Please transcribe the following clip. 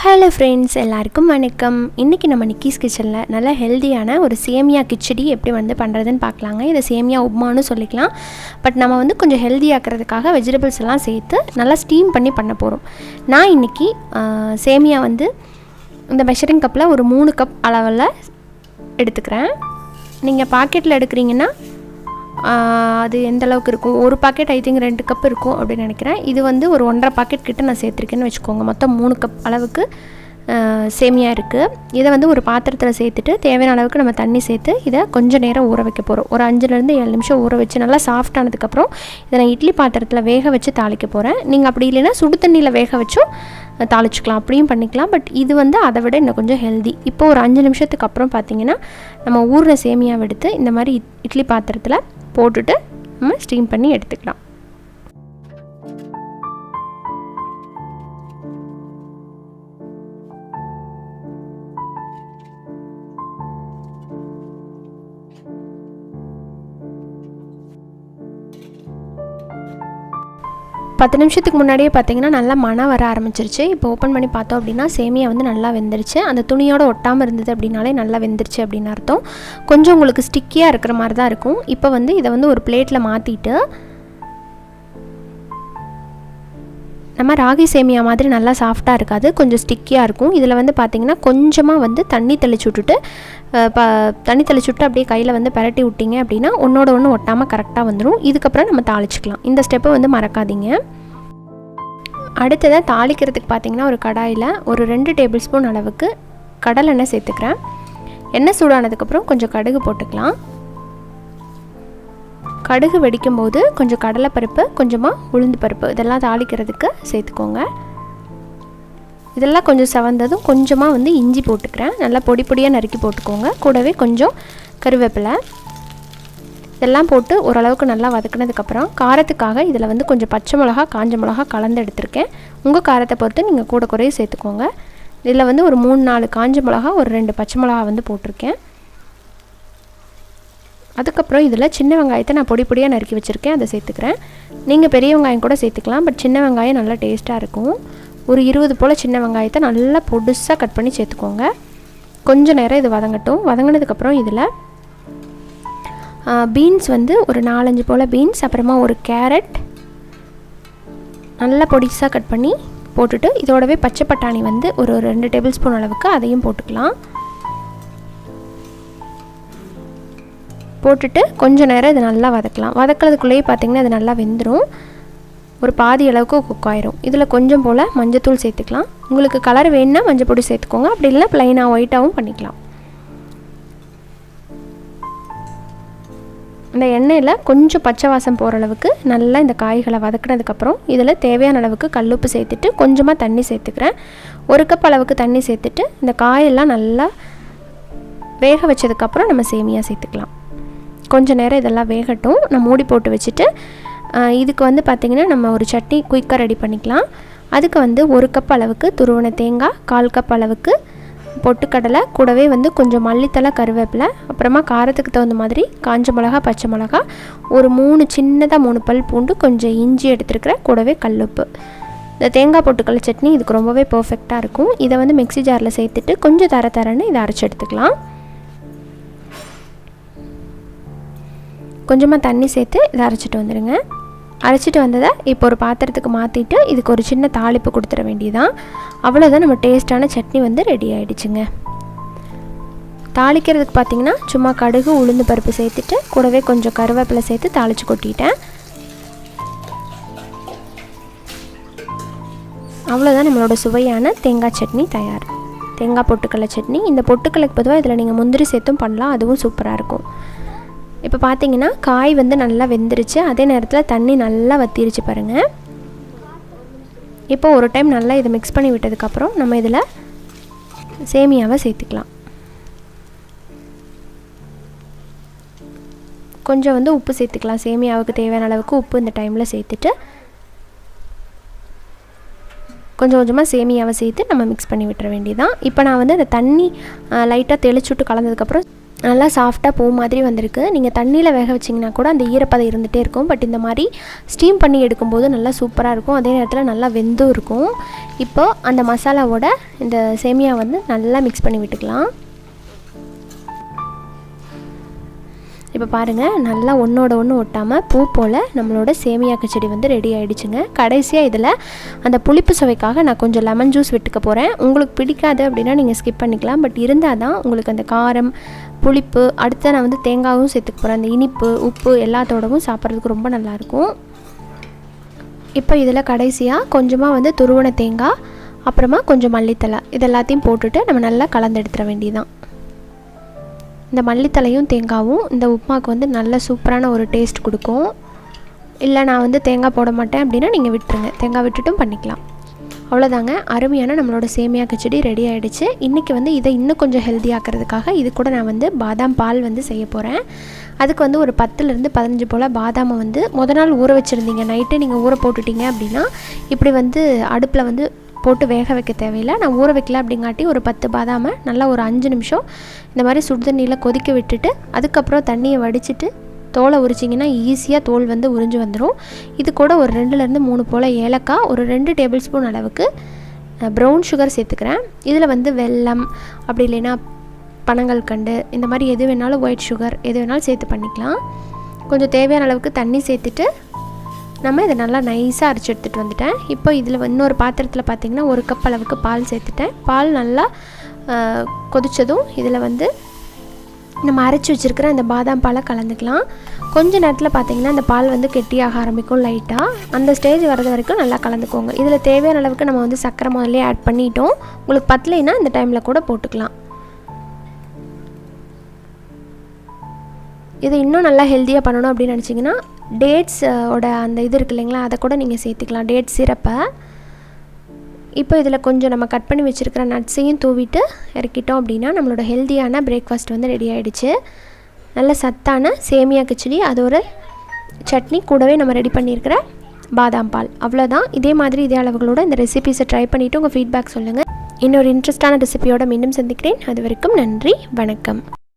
Hello friends, எல்லாருக்கும் வணக்கம். இன்றைக்கி நம்ம நிக்கிஸ் கிச்சனில் நல்ல ஹெல்த்தியான ஒரு சேமியா கிச்சடி எப்படி பண்ணுறதுன்னு பார்க்கலாங்க. இதை சேமியா உப்மான்னு சொல்லிக்கலாம். பட் நம்ம கொஞ்சம் ஹெல்த்தியாக்கிறதுக்காக வெஜிடபிள்ஸ் எல்லாம் சேர்த்து நல்லா ஸ்டீம் பண்ணி பண்ண போகிறோம். நான் இன்றைக்கி சேமியா இந்த மெஷரிங் கப்பில் ஒரு 3 கப் அளவில் எடுத்துக்கிறேன். நீங்கள் பாக்கெட்டில் எடுக்கிறீங்கன்னா அது எந்த அளவுக்கு இருக்கும், ஒரு பாக்கெட் ஐ திங்க் 2 கப் இருக்கும் அப்படின்னு நினைக்கிறேன். இது ஒரு 1.5 பாக்கெட் கிட்ட நான் சேர்த்துருக்கேன்னு வச்சுக்கோங்க. மொத்தம் 3 கப் அளவுக்கு சேமியா இருக்குது. இதை ஒரு பாத்திரத்தில் சேர்த்துட்டு தேவையான அளவுக்கு நம்ம தண்ணி சேர்த்து இதை கொஞ்சம் நேரம் ஊற வைக்க போகிறோம். ஒரு 5லேருந்து 7 நிமிஷம் ஊற வச்சு நல்லா சாஃப்டானதுக்கப்புறம் இதை நான் இட்லி பாத்திரத்தில் வேக வச்சு தாளிக்க போகிறேன். நீங்கள் அப்படி இல்லைன்னா சுடு தண்ணியில் வேக வச்சும் தாளிச்சிக்கலாம், அப்படியும் பண்ணிக்கலாம். பட் இது அதை விட இன்னும் கொஞ்சம் ஹெல்தி. இப்போ ஒரு 5 நிமிஷத்துக்கு அப்புறம் பார்த்திங்கன்னா நம்ம ஊறின சேமியாவை எடுத்து இந்த மாதிரி இட்லி பாத்திரத்தில் போட்டுட்டு நம்ம ஸ்டீம் பண்ணி எடுத்துக்கலாம். பத்து நிமிஷத்துக்கு முன்னாடியே பார்த்திங்கன்னா நல்லா மணம் வர ஆரம்பிச்சிருச்சு. இப்போ ஓப்பன் பண்ணி பார்த்தோம் அப்படின்னா சேமியா நல்லா வெந்துருச்சு. அந்த துணியோடு ஒட்டாமல் இருந்தது அப்படின்னாலே நல்லா வெந்துருச்சு அப்படின்னு அர்த்தம். கொஞ்சம் உங்களுக்கு ஸ்டிக்கியாக இருக்கிற மாதிரி தான் இருக்கும். இப்போ இதை ஒரு பிளேட்டில் மாற்றிட்டு நம்ம ராகி சேமியா மாதிரி நல்லா சாஃப்டாக இருக்காது, கொஞ்சம் ஸ்டிக்கியாக இருக்கும். இதில் பார்த்திங்கன்னா கொஞ்சமாக தண்ணி தெளிச்சு விட்டுட்டு தண்ணி தெளிச்சு விட்டு அப்படியே கையில் பரட்டி விட்டிங்க அப்படின்னா ஒன்றோட ஒன்று ஒட்டாமல் கரெக்டாக வந்துடும். இதுக்கப்புறம் நம்ம தாளிச்சிக்கலாம். இந்த ஸ்டெப்பை மறக்காதீங்க. அடுத்ததாக தாளிக்கிறதுக்கு பார்த்திங்கன்னா ஒரு கடாயில் ஒரு 2 டேபிள் ஸ்பூன் அளவுக்கு கடலெண்ணெய் சேர்த்துக்கிறேன். எண்ணெய் சூடானதுக்கப்புறம் கொஞ்சம் கடுகு போட்டுக்கலாம். கடுகு வெடிக்கும் போது கொஞ்சம் கடலைப்பருப்பு, கொஞ்சமாக உளுந்து பருப்பு இதெல்லாம் தாளிக்கிறதுக்கு சேர்த்துக்கோங்க. இதெல்லாம் கொஞ்சம் செவந்ததும் கொஞ்சமாக இஞ்சி போட்டுக்கிறேன். நல்லா பொடி பொடியாக நறுக்கி போட்டுக்கோங்க. கூடவே கொஞ்சம் கருவேப்பிலை இதெல்லாம் போட்டு ஓரளவுக்கு நல்லா வதக்கினதுக்கப்புறம் காரத்துக்காக இதில் கொஞ்சம் பச்சை மிளகா, காஞ்ச மிளகா கலந்து எடுத்திருக்கேன். உங்கள் காரத்தை பொறுத்து நீங்கள் கூட குறைய சேர்த்துக்கோங்க. இதில் ஒரு 3-4 காஞ்ச மிளகா, ஒரு 2 பச்சை மிளகா போட்டிருக்கேன். அதுக்கப்புறம் இதில் சின்ன வெங்காயத்தை நான் பொடி பொடியாக நறுக்கி வச்சுருக்கேன், அதை சேர்த்துக்கிறேன். நீங்கள் பெரிய வெங்காயம் கூட சேர்த்துக்கலாம், பட் சின்ன வெங்காயம் நல்லா டேஸ்ட்டாக இருக்கும். ஒரு 20 போல் சின்ன வெங்காயத்தை நல்லா பொடுசாக கட் பண்ணி சேர்த்துக்கோங்க. கொஞ்சம் நேரம் இது வதங்கட்டும். வதங்கினதுக்கப்புறம் இதில் பீன்ஸ் ஒரு 4-5 போல் பீன்ஸ், அப்புறமா ஒரு கேரட் நல்லா பொடிசாக கட் பண்ணி போட்டுட்டு இதோடவே பச்சை பட்டாணி ஒரு 2 டேபிள் ஸ்பூன் அளவுக்கு அதையும் போட்டுக்கலாம். போட்டுட்டு கொஞ்சம் நேரம் இது நல்லா வதக்கலாம். வதக்கிறதுக்குள்ளேயே பார்த்திங்கன்னா இது நல்லா வெந்துடும். ஒரு பாதி அளவுக்கு குக் ஆயிரும். இதில் கொஞ்சம் போல் மஞ்சத்தூள் சேர்த்துக்கலாம். உங்களுக்கு கலர் வேணுன்னா மஞ்சள் பொடி சேர்த்துக்கோங்க, அப்படி இல்லைனா ப்ளைனாக ஒயிட்டாகவும் பண்ணிக்கலாம். இந்த எண்ணெயில் கொஞ்சம் பச்சை வாசம் போகிற அளவுக்கு நல்லா இந்த காய்களை வதக்கினதுக்கப்புறம் இதில் தேவையான அளவுக்கு கல்லுப்பு சேர்த்துட்டு கொஞ்சமாக தண்ணி சேர்த்துக்கிறேன். 1 கப் அளவுக்கு தண்ணி சேர்த்துட்டு இந்த காயெல்லாம் நல்லா வேக வச்சதுக்கப்புறம் நம்ம சேமியா சேர்த்துக்கலாம். கொஞ்சம் நேரம் இதெல்லாம் வேகட்டும். நான் மூடி போட்டு வச்சுட்டு இதுக்கு பார்த்திங்கன்னா நம்ம ஒரு சட்னி குயிக்காக ரெடி பண்ணிக்கலாம். அதுக்கு 1 கப் அளவுக்கு துருவன தேங்காய், 1/4 கப் அளவுக்கு பொட்டுக்கடலை, கூடவே கொஞ்சம் மல்லித்தலை, கருவேப்பிலை, அப்புறமா காரத்துக்கு தகுந்த மாதிரி காஞ்ச மிளகா, பச்சை மிளகா, ஒரு 3 பல் பூண்டு, கொஞ்சம் இஞ்சி எடுத்துருக்கிறேன், கூடவே கல்லுப்பு. இந்த தேங்காய் பொட்டுக்கடலை சட்னி இதுக்கு ரொம்பவே பர்ஃபெக்டாக இருக்கும். இதை மிக்ஸி ஜாரில் சேர்த்துட்டு கொஞ்சம் தரன்னு இதை அரைச்சி எடுத்துக்கலாம். கொஞ்சமாக தண்ணி சேர்த்து இதை அரைச்சிட்டு வந்துடுங்க. அரைச்சிட்டு வந்ததை இப்போ ஒரு பாத்திரத்துக்கு மாற்றிட்டு இதுக்கு ஒரு சின்ன தாளிப்பு கொடுத்துட வேண்டியதான். அவ்வளோதான், நம்ம டேஸ்ட்டான சட்னி ரெடி ஆகிடுச்சுங்க. தாளிக்கிறதுக்கு பார்த்திங்கன்னா சும்மா கடுகு, உளுந்து பருப்பு சேர்த்துட்டு கூடவே கொஞ்சம் கருவேப்பிலை சேர்த்து தாளித்து கொட்டிட்டேன். அவ்வளோதான், நம்மளோட சுவையான தேங்காய் சட்னி தயார். தேங்காய் பொட்டுக்கடலை சட்னி. இந்த பொட்டுக்கடலைக்கு பொதுவாக இதில் நீங்கள் முந்திரி சேர்த்தும் பண்ணலாம், அதுவும் சூப்பராக இருக்கும். இப்போ பார்த்தீங்கன்னா காய் நல்லா வெந்துருச்சு. அதே நேரத்தில் தண்ணி நல்லா வத்திருச்சு பாருங்கள். இப்போ ஒரு டைம் நல்லா இதை மிக்ஸ் பண்ணி விட்டதுக்கப்புறம் நம்ம இதில் சேமியாவை சேர்த்துக்கலாம். கொஞ்சம் உப்பு சேர்த்துக்கலாம். சேமியாவுக்கு தேவையான அளவுக்கு உப்பு இந்த டைமில் சேர்த்துட்டு கொஞ்சம் கொஞ்சமாக சேமியாவை சேர்த்து நம்ம மிக்ஸ் பண்ணி விட்டுற வேண்டியதான். இப்போ நான் அந்த தண்ணி லைட்டாக தெளிச்சுட்டு கலந்ததுக்கப்புறம் நல்லா சாஃப்டாக பூ மாதிரி வந்திருக்கு. நீங்கள் தண்ணியில் வேக வச்சிங்கன்னா கூட அந்த ஈரப்பதம் இருந்துகிட்டே இருக்கும். பட் இந்த மாதிரி ஸ்டீம் பண்ணி எடுக்கும்போது நல்லா சூப்பராக இருக்கும். அதே நேரத்தில் நல்லா வெந்தும் இருக்கும். இப்போது அந்த மசாலாவோட இந்த சேமியா வந்து நல்லா மிக்ஸ் பண்ணி விட்டுக்கலாம். இப்போ பாருங்கள், நல்லா ஒன்றோட ஒன்று ஒட்டாமல் பூ போல் நம்மளோட சேமியா கிச்சடி வந்து ரெடி ஆகிடுச்சுங்க. கடைசியாக இதில் அந்த புளிப்பு சுவைக்காக நான் கொஞ்சம் லெமன் ஜூஸ் விட்டுக்க போகிறேன். உங்களுக்கு பிடிக்காது அப்படின்னா நீங்கள் ஸ்கிப் பண்ணிக்கலாம். பட் இருந்தால் தான் உங்களுக்கு அந்த காரம், புளிப்பு, அடுத்து நான் வந்து தேங்காயும் சேர்த்துக்க போகிறேன். அந்த இனிப்பு, உப்பு எல்லாத்தோடவும் சாப்பிட்றதுக்கு ரொம்ப நல்லாயிருக்கும். இப்போ இதில் கடைசியாக கொஞ்சமாக வந்து துருவன தேங்காய், அப்புறமா கொஞ்சம் மல்லித்தலை, இது எல்லாத்தையும் போட்டுட்டு நம்ம நல்லா கலந்து எடுத்துட வேண்டியதுதான். இந்த மல்லித்தலையும் தேங்காயும் இந்த உப்புமாவுக்கு வந்து நல்ல சூப்பரான ஒரு டேஸ்ட் கொடுக்கும். இல்லை நான் வந்து தேங்காய் போட மாட்டேன் அப்படின்னா நீங்கள் விட்டுருங்க, தேங்காய் விட்டுட்டும் பண்ணிக்கலாம். அவ்வளோதாங்க, அருமையான நம்மளோட சேமியா கிச்சடி ரெடி ஆகிடுச்சு. இன்றைக்கி வந்து இதை இன்னும் கொஞ்சம் ஹெல்த்தியாக்கிறதுக்காக இது கூட நான் வந்து பாதாம் பால் வந்து செய்ய போகிறேன். அதுக்கு வந்து ஒரு 10லேருந்து 15 போல் பாதாமை வந்து முத நாள் ஊற வச்சுருந்தீங்க, நைட்டே நீங்கள் ஊற போட்டுட்டீங்க அப்படின்னா இப்படி வந்து அடுப்பில் வந்து போட்டு வேக வைக்க தேவையில்லை. நான் ஊற வைக்கல அப்படிங்காட்டி ஒரு 10 பாதாமை நல்லா ஒரு 5 நிமிஷம் இந்த மாதிரி சுடுதண்ணியில் கொதிக்க விட்டுட்டு அதுக்கப்புறம் தண்ணியை வடிச்சிட்டு தோலை உரிச்சிங்கன்னா ஈஸியாக தோல் வந்து உறிஞ்சு வந்துடும். இது கூட ஒரு 2லேருந்து 3 போல் ஏலக்காய், ஒரு 2 டேபிள் ஸ்பூன் அளவுக்கு ப்ரௌன் சுகர் சேர்த்துக்கிறேன். இதில் வந்து வெல்லம், அப்படி இல்லைன்னா பனங்கல்கண்டு, இந்த மாதிரி எது வேணாலும் ஒயிட் சுகர் எது வேணாலும் சேர்த்து பண்ணிக்கலாம். கொஞ்சம் தேவையான அளவுக்கு தண்ணி சேர்த்துட்டு நம்ம இதை நல்லா நைஸாக அரைச்சி எடுத்துகிட்டு வந்துட்டேன். இப்போ இதில் இன்னொரு பாத்திரத்தில் பார்த்திங்கன்னா 1 கப் அளவுக்கு பால் சேர்த்துட்டேன். பால் நல்லா கொதித்ததும் இதில் வந்து நம்ம அரைச்சி வச்சுருக்கிற அந்த பாதாம் பாலை கலந்துக்கலாம். கொஞ்ச நேரத்தில் பார்த்திங்கன்னா அந்த பால் வந்து கெட்டியாக ஆரம்பிக்கும் லைட்டாக. அந்த ஸ்டேஜ் வர்றது வரைக்கும் நல்லா கலந்துக்கோங்க. இதில் தேவையான அளவுக்கு நம்ம வந்து சர்க்கரை முதல்லே ஆட் பண்ணிட்டோம். உங்களுக்கு பத்தலைன்னா இந்த டைமில் கூட போட்டுக்கலாம். இது இன்னும் நல்லா ஹெல்த்தியாக பண்ணணும் அப்படின்னு நினச்சிங்கன்னா டேட்ஸோட அந்த இது இருக்குது இல்லைங்களா, அதை கூட நீங்கள் சேர்த்துக்கலாம், டேட் சிரப்பை. இப்போ இதில் கொஞ்சம் நம்ம கட் பண்ணி வச்சுருக்கிற நட்ஸையும் தூவிட்டு இறக்கிட்டோம் அப்படின்னா நம்மளோட ஹெல்த்தியான பிரேக்ஃபாஸ்ட் வந்து ரெடி ஆகிடுச்சு. நல்ல சத்தான சேமியா கிச்சடி, அது ஒரு சட்னி, கூடவே நம்ம ரெடி பண்ணியிருக்கிற பாதாம் பால். அவ்வளோதான். இதே மாதிரி இதே அளவுகளோட இந்த ரெசிபீஸை ட்ரை பண்ணிவிட்டு உங்கள் ஃபீட்பேக் சொல்லுங்கள். இன்னொரு இன்ட்ரெஸ்டான ரெசிபியோட மீண்டும் சந்திக்கிறேன். அது வரைக்கும் நன்றி, வணக்கம்.